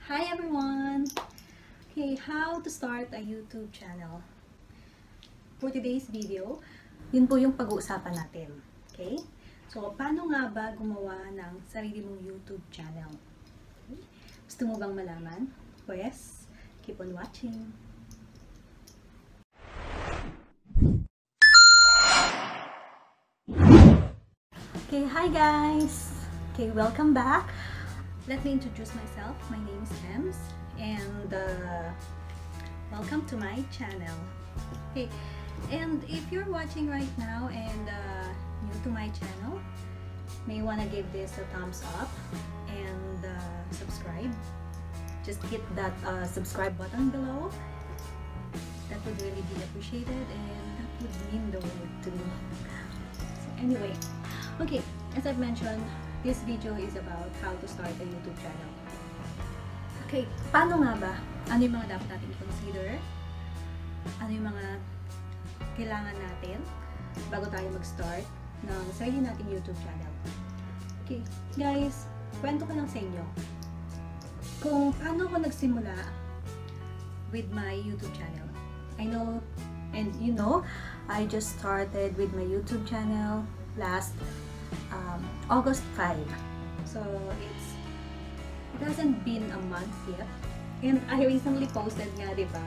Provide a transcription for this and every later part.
Hi everyone! Okay, how to start a YouTube channel. For today's video, yun po yung pag-uusapan natin. Okay? So, paano nga ba gumawa ng sarili mong YouTube channel? Okay? Gusto mo bang malaman? Pues, keep on watching! Okay, hi guys! Okay, welcome back! Let me introduce myself. My name is Ems and welcome to my channel. Okay, and if you're watching right now and new to my channel, may wanna give this a thumbs up and subscribe. Just hit that subscribe button below. That would really be appreciated and that would mean the world to me. So anyway, okay, as I've mentioned, this video is about how to start a YouTube channel. Okay, paano nga ba? Ano yung mga dapat natin i-consider? Ano yung mga kailangan natin bago tayo mag-start ng sarili nating YouTube channel? Okay, guys, kwento ko lang sa inyo kung paano ako nagsimula with my YouTube channel. I know, and you know, I just started with my YouTube channel last August 5. So it hasn't been a month yet. And I recently posted nga, diba,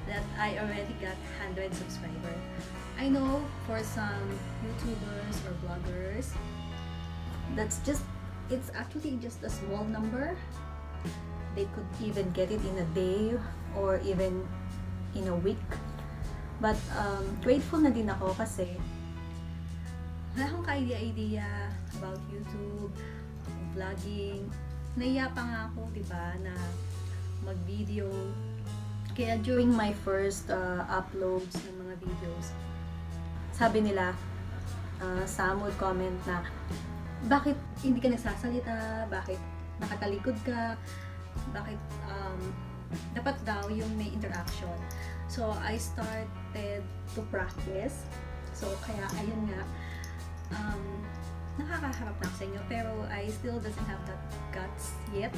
that I already got 100 subscribers. I know for some YouTubers or bloggers, it's actually just a small number. They could even get it in a day or even in a week. But grateful na din ako kasi wala akong ka-idea about YouTube, vlogging. Naiya pa nga ako, diba, na mag-video. Kaya during my first uploads ng mga videos, sabi nila, some would comment na, bakit hindi ka nagsasalita? Bakit nakatalikod ka? Bakit dapat daw yung may interaction? So, I started to practice. So, kaya ayun nga, nakakaharap lang sa inyo, pero I still doesn't have that guts yet.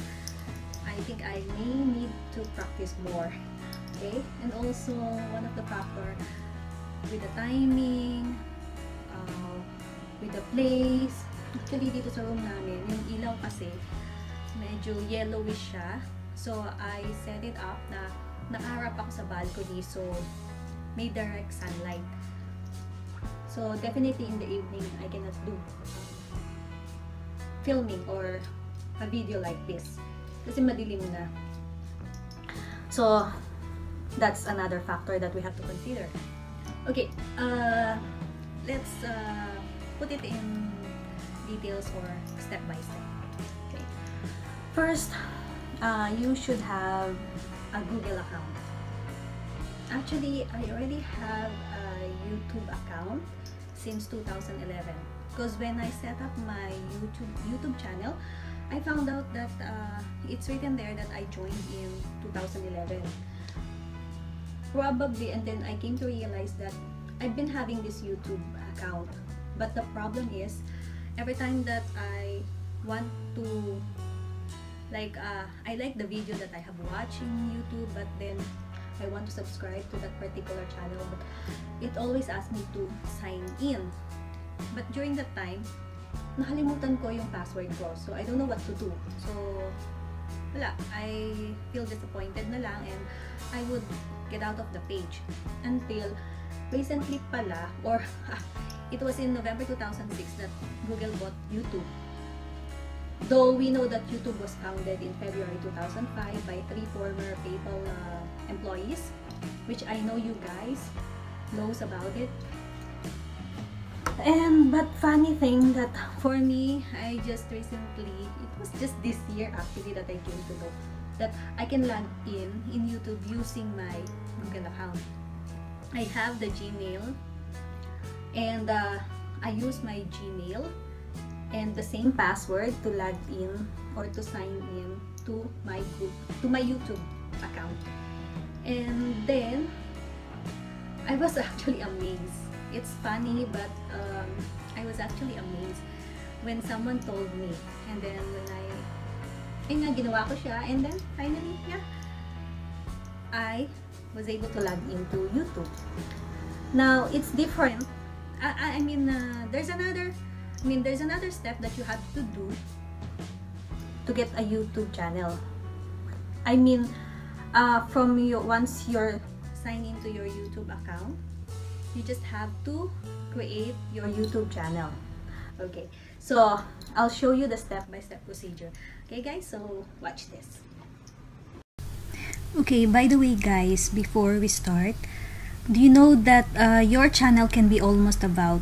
I think I may need to practice more. Okay? And also, one of the factor with the timing, with the place. Actually, dito sa room namin, yung ilaw kasi medyo yellowish siya. So, I set it up na nakaharap ako sa balcony, so may direct sunlight. So, definitely in the evening, I cannot do filming or a video like this. Kasi madilim na. So, that's another factor that we have to consider. Okay, let's put it in details or step by step. Okay. First, you should have a Google account. Actually, I already have a YouTube account since 2011 because when I set up my YouTube channel, I found out that it's written there that I joined in 2011 probably, and then I came to realize that I've been having this YouTube account, but the problem is every time that I want to I like the video that I have watched in YouTube, but then I want to subscribe to that particular channel, but it always asks me to sign in. But during that time, nakalimutan ko yung password ko, so I don't know what to do. So, wala. I feel disappointed na lang and I would get out of the page until recently pala, or it was in November 2006 that Google bought YouTube. Though we know that YouTube was founded in February 2005 by 3 former PayPal employees, which I know you guys knows about it. But funny thing that for me, I just recently, it was just this year actually that I came to know that I can log in YouTube using my Google account. I have the Gmail and I use my Gmail and the same password to log in or to sign in to my YouTube account. And then I was actually amazed. It's funny, but I was actually amazed when someone told me, and then when I Ayun nga, ginawa ko siya. And then, finally, yeah, I was able to log into YouTube. Now, it's different. I mean, there's another step that you have to do to get a YouTube channel. I mean, once you're signed into your YouTube account, you just have to create your YouTube channel. Okay, so I'll show you the step-by-step procedure. Okay guys, so watch this. Okay, by the way guys, before we start, do you know that your channel can be almost about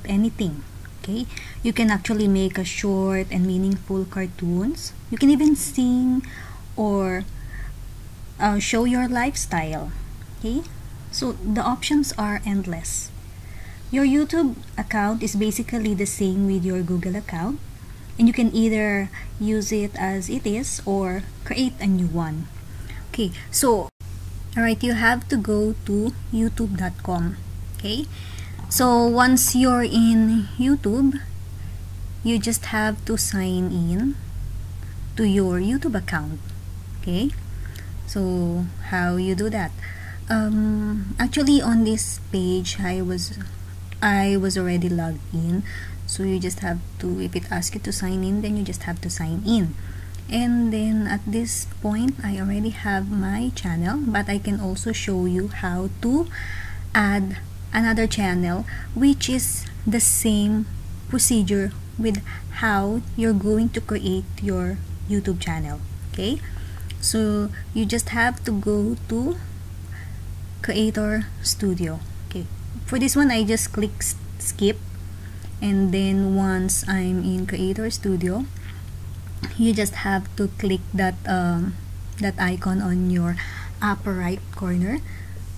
anything? Okay, you can actually make a short and meaningful cartoons. You can even sing or show your lifestyle. Okay, so the options are endless. Your YouTube account is basically the same with your Google account, and you can either use it as it is or create a new one. Okay, so alright, you have to go to youtube.com. Okay, so once you're in YouTube, you just have to sign in to your YouTube account. Okay, so how you do that? Actually on this page I was already logged in, so you just have to, if it asks you to sign in, then you just have to sign in. And then at this point I already have my channel, but I can also show you how to add another channel, which is the same procedure with how you're going to create your YouTube channel. Okay, so you just have to go to Creator Studio. Okay, for this one I just click skip, and then once I'm in Creator Studio, you just have to click that that icon on your upper right corner,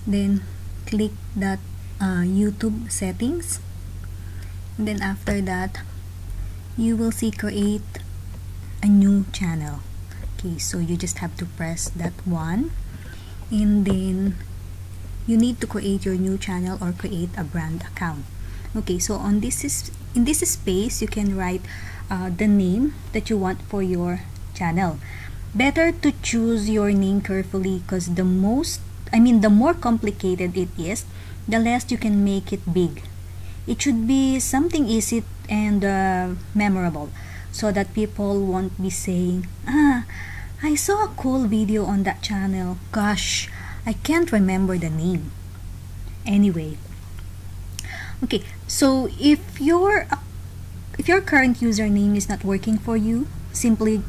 then click that YouTube settings, and then after that you will see create a new channel. Okay, so you just have to press that one, and then you need to create your new channel or create a brand account. Okay, so in this space you can write the name that you want for your channel. Better to choose your name carefully, because the more complicated it is, the less you can make it big. It should be something easy and memorable, so that people won't be saying, I saw a cool video on that channel, gosh, I can't remember the name. Anyway, okay, so if your current username is not working for you, simply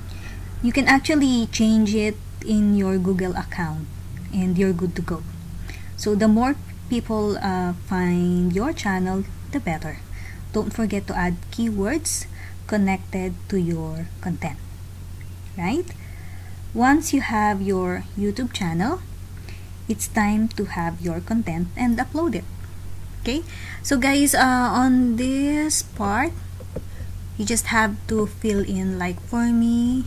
you can actually change it in your Google account and you're good to go. So the more people find your channel, the better. Don't forget to add keywords connected to your content, right? Once you have your YouTube channel, it's time to have your content and upload it. Okay, so guys, on this part you just have to fill in, like for me,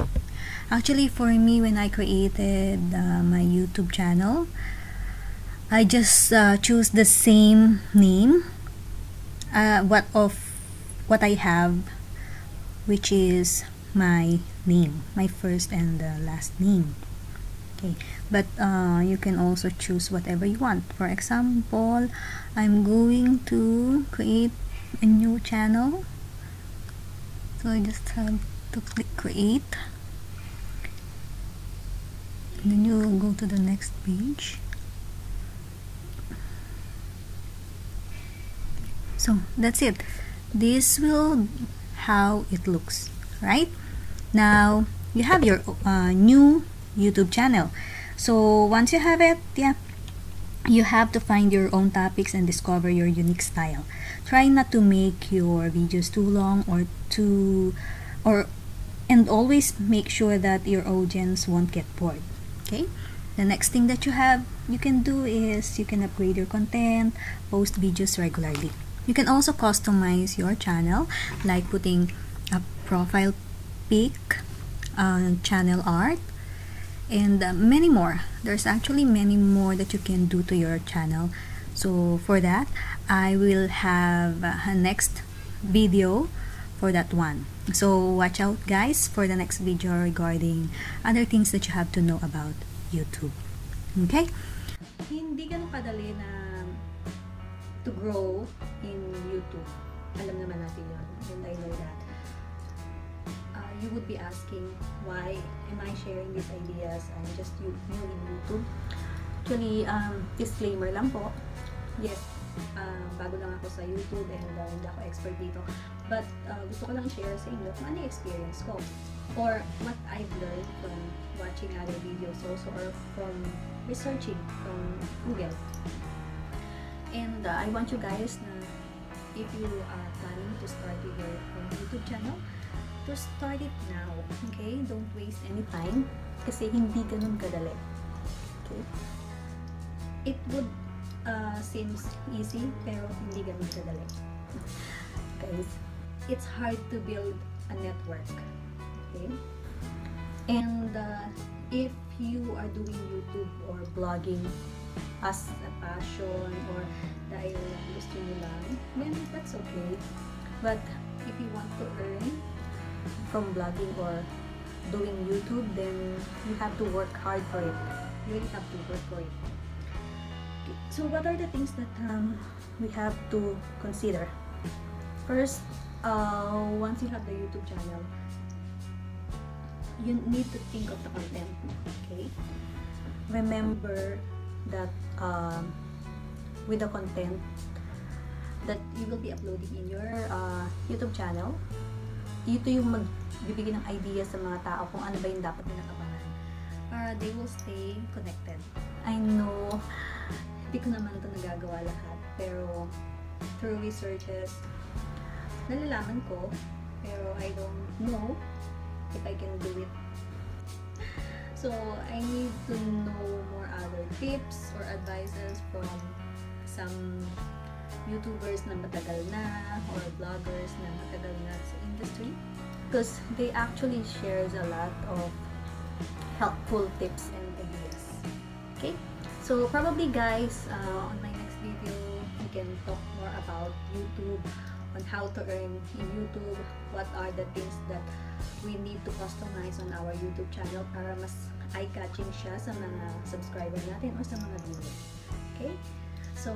actually for me, when I created my YouTube channel, I just choose the same name what I have, which is my name, my first and last name. Okay, but you can also choose whatever you want. For example, I'm going to create a new channel, so I just have to click create, and then you will go to the next page. So that's it. This will how it looks, right? Now you have your new YouTube channel. So once you have it, yeah, you have to find your own topics and discover your unique style. Try not to make your videos too long and always make sure that your audience won't get bored. Okay, the next thing that you can do is you can upgrade your content, post videos regularly. You can also customize your channel, like putting a profile pic, channel art, and many more. There's actually many more that you can do to your channel. So for that, I will have a next video for that one. So watch out guys for the next video regarding other things that you have to know about YouTube. Okay? Hindi ganun kadali na to grow in YouTube. Alam naman natin yun, and I know that. You would be asking, why am I sharing these ideas? I'm just new in YouTube. Actually, disclaimer lang po. Yes, bago lang ako sa YouTube and hindi ako expert dito. But gusto ko lang share sa inyo kung ano yung experience ko. Or what I've learned from watching other videos also, or from researching from Google. And I want you guys na if you are planning to start your own YouTube channel, to start it now, okay? Don't waste any time kasi hindi ganun kadali. Okay? It would seems easy pero hindi ganun kadali. Guys, it's hard to build a network. Okay? And if you are doing YouTube or blogging as a passion or dahil gusto nyo lang, then that's okay. But if you want to earn from blogging or doing YouTube, then you have to work hard for it. You really have to work for it. Okay. So what are the things that we have to consider? First, once you have the YouTube channel, you need to think of the content. Okay? Remember that with the content that you will be uploading in your YouTube channel, ito yung magbibigay ng idea sa mga tao kung ano ba yung dapat nilang abangan para they will stay connected. I know, hindi ko naman ito nagagawa lahat, pero through researches, nalalaman ko, pero I don't know if I can do it. So, I need to know more other tips or advices from some YouTubers na matagal na or bloggers na matagal na sa industry, because they actually shares a lot of helpful tips and ideas. Okay? So, probably guys, on my next video, we can talk more about YouTube, on how to earn in YouTube, what are the things that we need to customize on our YouTube channel para mas eye-catching siya sa mga subscriber natin o sa mga viewers. Okay? So,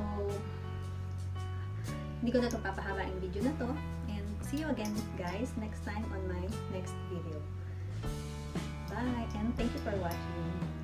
hindi ko na ito papahaba yung video na to, and see you again guys next time on my next video. Bye, and thank you for watching.